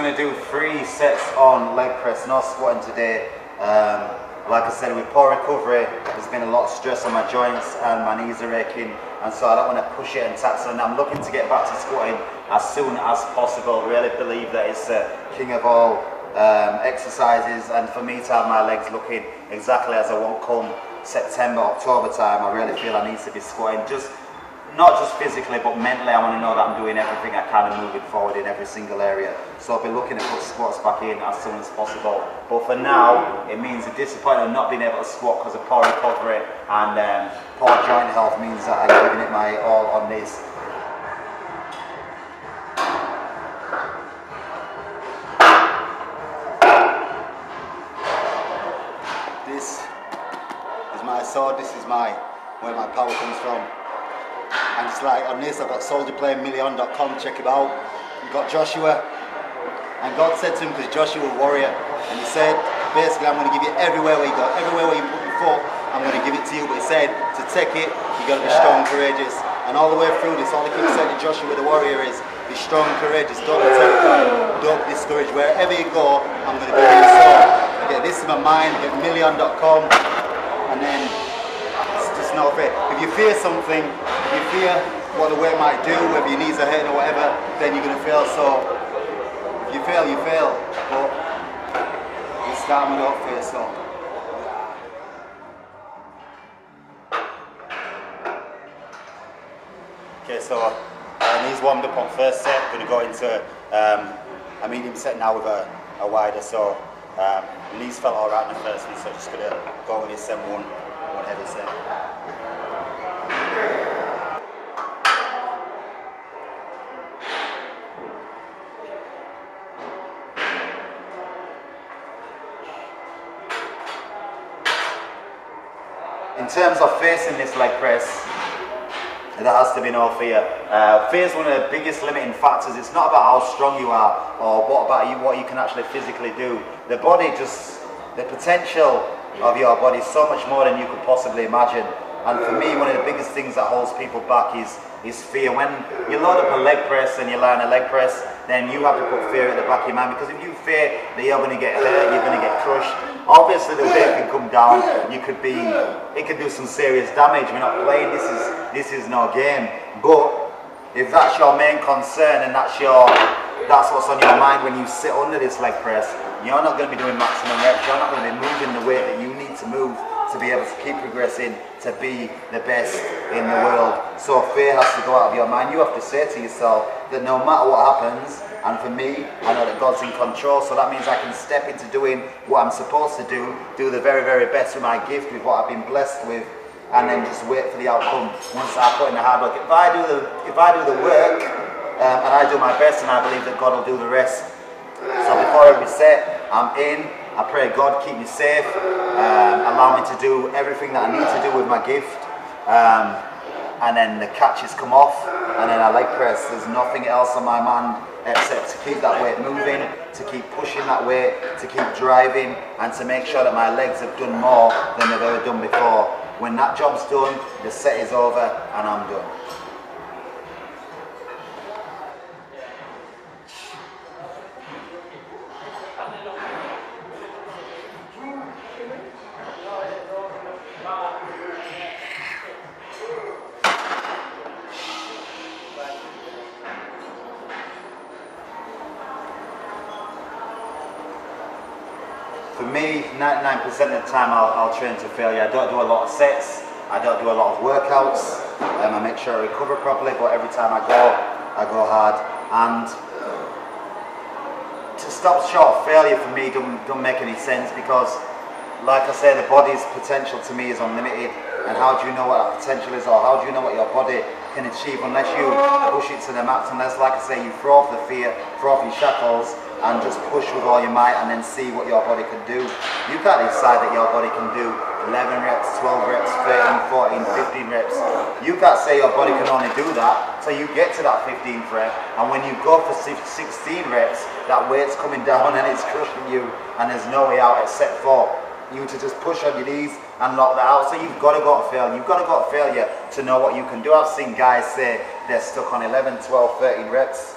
going to do 3 sets on leg press, no squatting today. Like I said, with poor recovery, there's been a lot of stress on my joints and my knees are aching, and so I don't want to push it and tax it. And I'm looking to get back to squatting as soon as possible. Really believe that it's the king of all exercises, and for me to have my legs looking exactly as I want come September, October time, I really feel I need to be squatting, not just physically but mentally. I want to know that I'm doing everything I can and moving forward in every single area. So I'll be looking to put squats back in as soon as possible. But for now, it means a disappointment of not being able to squat because of poor recovery, and poor joint health means that I'm giving it my all on this. This is my sword, this is where my power comes from. And it's like on this, I've got soldierplayingmillion.com, check it out. We've got Joshua, and God said to him, because Joshua was a warrior, and he said, basically, I'm going to give you everywhere where you go, everywhere where you put your foot, I'm going to give it to you. But he said, to take it, you got to be strong and courageous. And all the way through this, all he keeps saying to Joshua the warrior is, be strong and courageous, don't be terrified, don't be discouraged. Wherever you go, I'm going to give you the sword. Okay, this is my mind, get million.com, and then just know it. If you fear something, if you fear what the weight might do, whether your knees are hurting or whatever, then you're going to fail. So if you fail, you fail. But this time we don't fear, so. Okay, so knees warmed up on first set. Going to go into a medium set now with a wider. So knees felt alright in the first one, so just going to go with this one heavy set. In terms of facing this leg press, there has to be no fear. Fear is one of the biggest limiting factors. It's not about how strong you are or what you can actually physically do. The potential of your body is so much more than you could possibly imagine. And for me, one of the biggest things that holds people back is fear. When you load up a leg press and you learn a leg press, then you have to put fear at the back of your mind, because if you fear that you're going to get hurt, you're going to get crushed, obviously the weight can come down, it could do some serious damage. We're not playing, this is no game. But if that's your main concern and that's what's on your mind when you sit under this leg press, you're not going to be doing maximum reps, you're not going to be moving the weight that you need to move to be able to keep progressing, to be the best in the world. So fear has to go out of your mind. You have to say to yourself that no matter what happens, and for me, I know that God's in control, so that means I can step into doing what I'm supposed to do the very, very best with my gift, with what I've been blessed with, and then just wait for the outcome once I put in the hard work. If I do the work, and I do my best, and I believe that God will do the rest. So before every set, I'm in. I pray God keep me safe, allow me to do everything that I need to do with my gift, and then the catches come off, and then I leg press. There's nothing else on my mind except to keep that weight moving, to keep pushing that weight, to keep driving, and to make sure that my legs have done more than they've ever done before. When that job's done, the set is over and I'm done. For me, 99% of the time I'll train to failure. I don't do a lot of sets, I don't do a lot of workouts, I make sure I recover properly, but every time I go hard. And to stop short of failure for me don't make any sense, because like I say, the body's potential to me is unlimited, and how do you know what that potential is, or how do you know what your body can achieve unless you push it to the max, unless, like I say, you throw off the fear, throw off your shackles, and just push with all your might and then see what your body can do. You can't decide that your body can do 11 reps, 12 reps, 13, 14, 15 reps. You can't say your body can only do that till you get to that 15th rep, and when you go for 16 reps, that weight's coming down and it's crushing you, and there's no way out except for you to just push on your knees and lock that out. So you've got to go to failure. You've got to go to failure to know what you can do. I've seen guys say they're stuck on 11, 12, 13 reps.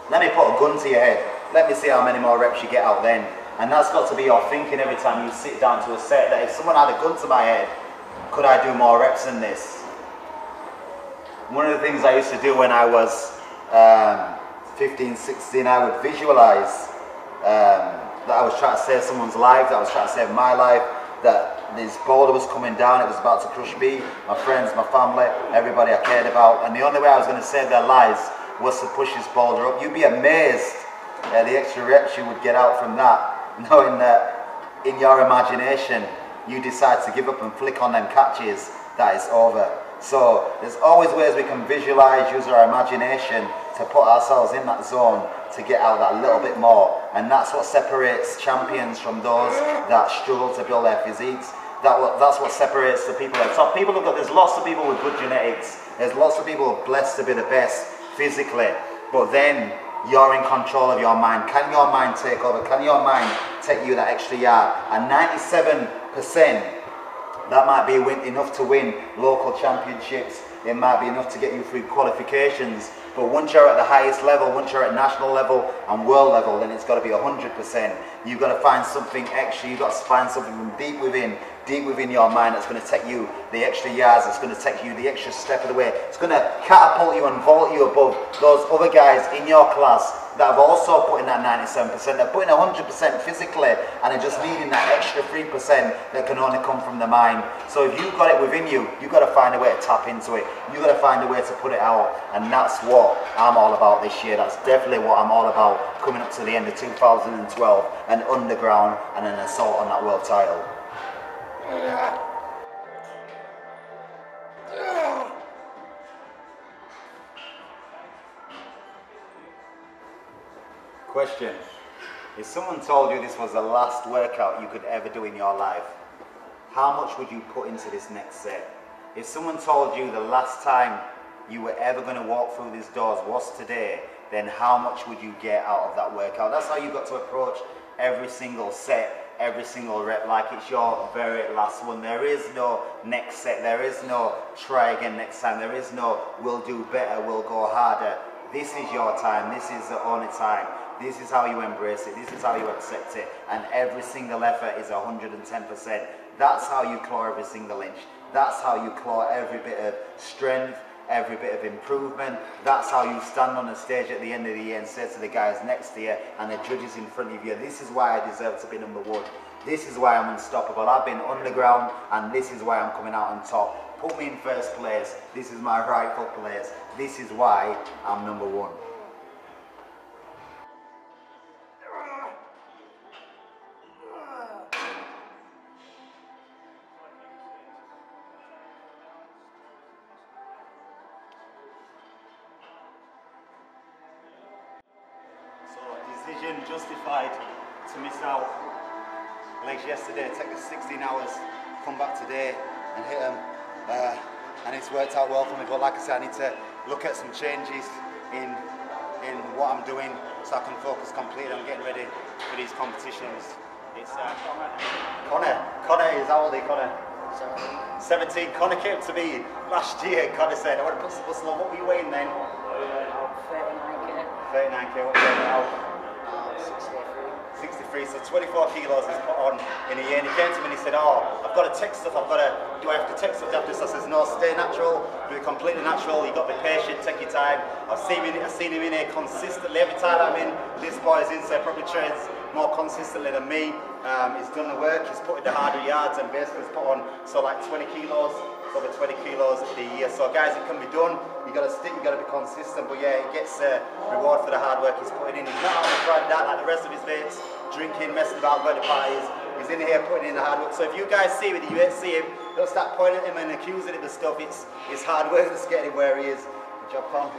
Let me put a gun to your head. let me see how many more reps you get out then. And that's got to be your thinking every time you sit down to a set, that if someone had a gun to my head, could I do more reps than this? One of the things I used to do when I was 15, 16, I would visualize that I was trying to save someone's life, that I was trying to save my life, that this boulder was coming down, it was about to crush me, my friends, my family, everybody I cared about, and the only way I was going to save their lives was to push this boulder up. You'd be amazed at the extra reps you would get out from that, knowing that in your imagination you decide to give up and flick on them catches, that is over. So there's always ways we can visualize, use our imagination to put ourselves in that zone to get out that little bit more. And that's what separates champions from those that struggle to build their physiques. That's what separates the people at the top. People there's lots of people with good genetics. There's lots of people blessed to be the best physically. But then you're in control of your mind. Can your mind take over? Can your mind take you that extra yard? And 97%, that might be enough to win local championships. It might be enough to get you through qualifications. But once you're at the highest level, once you're at national level and world level, then it's got to be 100%. You've got to find something extra. You've got to find something from deep within your mind that's going to take you the extra yards, that's going to take you the extra step of the way. It's going to catapult you and vault you above those other guys in your class that have also put in that 97%. They're putting 100% physically and are just needing that extra 3% that can only come from the mind. So if you've got it within you, you've got to find a way to tap into it. You've got to find a way to put it out. And that's what I'm all about this year. That's definitely what I'm all about coming up to the end of 2012, an underground and an assault on that world title. Question. If someone told you this was the last workout you could ever do in your life, how much would you put into this next set? If someone told you the last time you were ever going to walk through these doors was today, then how much would you get out of that workout? That's how you've got to approach every single set, every single rep, like it's your very last one. There is no next set, there is no try again next time, there is no we'll do better, we'll go harder. This is your time, this is the only time. This is how you embrace it, this is how you accept it, and every single effort is 110%. That's how you claw every single inch. That's how you claw every bit of strength, every bit of improvement. That's how you stand on the stage at the end of the year and say to the guys next to you and the judges in front of you, this is why I deserve to be number one. This is why I'm unstoppable. I've been underground and this is why I'm coming out on top. Put me in first place. This is my rightful place. This is why I'm number one. Decision justified to miss out. Legs yesterday, take us 16 hours, come back today and hit them, and it's worked out well for me. But like I said, I need to look at some changes in what I'm doing so I can focus completely on getting ready for these competitions. It's Connor is how old are you, Connor? 17. Connor came to me last year. Connor said, I want to put some muscle on. What were you weighing then? 39k. 39k, what are you weighing now? 63, so 24 kilos is put on in a year. And he came to me and he said, oh, I've got to take stuff, do I have to take stuff after this? I says, no, stay natural, do it completely natural, you've got to be patient, take your time. I've seen him in here consistently. Every time I'm in, this boy's in, so he probably trains more consistently than me. He's done the work, he's put in the harder yards and basically he's put on, so like 20 kilos, over 20 kilos a year. So guys, it can be done. You got to stick, you got to be consistent. But yeah, he gets a reward for the hard work he's putting in. He's not out on Friday night like the rest of his mates, drinking, messing about, going to parties. He's in here putting in the hard work. So if you guys see him, you see him, don't start pointing at him and accusing him of stuff. It's hard work that's getting him where he is. Good job, Con.